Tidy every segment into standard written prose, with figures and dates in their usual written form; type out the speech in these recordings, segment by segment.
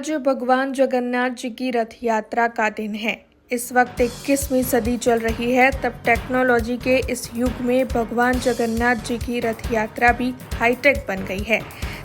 आज भगवान जगन्नाथ जी की रथ यात्रा का दिन है। इस वक्त 21वीं सदी चल रही है, तब टेक्नोलॉजी के इस युग में भगवान जगन्नाथ जी की रथ यात्रा भी हाईटेक बन गई है।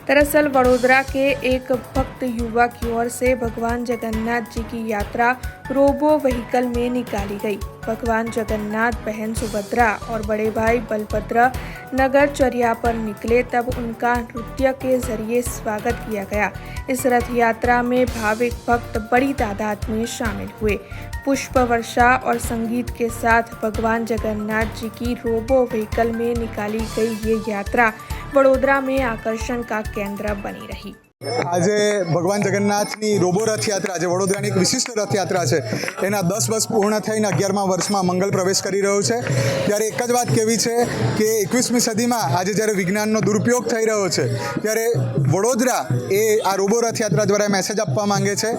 दरअसल वडोदरा के एक भक्त युवा की ओर से भगवान जगन्नाथ जी की यात्रा रोबो व्हीकल में निकाली गई। भगवान जगन्नाथ, बहन सुभद्रा और बड़े भाई बलभद्र नगर चर्या पर निकले, तब उनका नृत्य के जरिए स्वागत किया गया। इस रथ यात्रा में भाविक भक्त बड़ी तादाद में शामिल हुए। पुष्प वर्षा और संगीत के साथ भगवान जगन्नाथ जी की रोबो व्हीकल में निकाली गई ये यात्रा वडोदरा में आकर्षण का केंद्र बनी रही। આજે ભગવાન જગન્નાથની રોબો રથયાત્રા જે વડોદરાની એક વિશિષ્ટ રથયાત્રા છે એના 10 વર્ષ પૂર્ણ થઈને 11મા વર્ષમાં મંગલ પ્રવેશ કરી રહ્યો છે। ત્યારે એક જ વાત કહેવી છે કે 21મી સદીમાં આજે જ્યારે વિજ્ઞાનનો દુરુપયોગ થઈ રહ્યો છે ત્યારે વડોદરા એ આ રોબો રથયાત્રા દ્વારા મેસેજ આપવા માંગે છે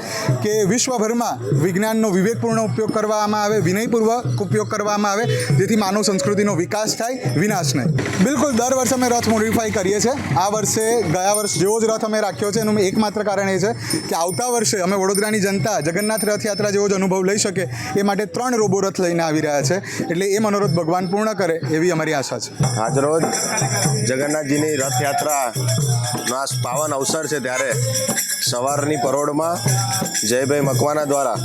કે વિશ્વભરમાં વિજ્ઞાનનો વિવેકપૂર્ણ ઉપયોગ કરવામાં આવે, વિનયપૂર્વક ઉપયોગ કરવામાં આવે, જેથી માનવ સંસ્કૃતિનો વિકાસ થાય, વિનાશ નહીં। બિલકુલ દર વર્ષે અમે રથ મોડિફાઈ કરીએ છીએ। આ વર્ષે ગયા વર્ષ જેવો જ રથ અમે રાખ્યો છે। એનું એકમાત્ર કારણ એ છે કે આવતા વર્ષે અમે વડોદરાની જનતા જગન્નાથ રથયાત્રા જેવો જ અનુભવ લઈ શકે એ માટે 3 રોબો રથ લઈને આવી રહ્યા છે। એટલે એ મનોરથ ભગવાન પૂર્ણ કરે એવી અમારી આશા છે। આજરોજ જગન્નાથજીની રથયાત્રાનો આ પાવન અવસર છે ત્યારે સવારની પરોઢમાં જયભાઈ મકવાના દ્વારા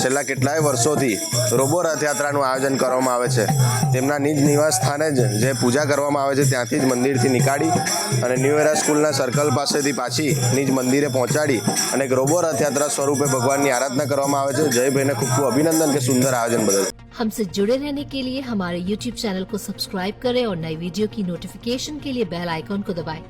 છેલ્લા કેટલાય વર્ષોથી રોબો રથયાત્રાનું આયોજન કરવામાં આવે છે। તેમના નિજ નિવાસ સ્થાને જ જે પૂજા કરવામાં આવે છે ત્યાંથી જ મંદિરથી નીકાળી અને ન્યૂ એરા સ્કૂલના સર્કલ પાસેથી પાછી નિજ મંદિરે પહોંચાડી અને એક રોબો રથયાત્રા સ્વરૂપે ભગવાનની આરાધના કરવામાં આવે છે। જયભાઈને ખૂબ ખૂબ અભિનંદન કે सुंदर आयोजन बदल। हमसे जुड़े रहने के लिए हमारे YouTube चैनल को सब्सक्राइब करें और नई वीडियो की नोटिफिकेशन के लिए बेल आइकॉन को दबाएं।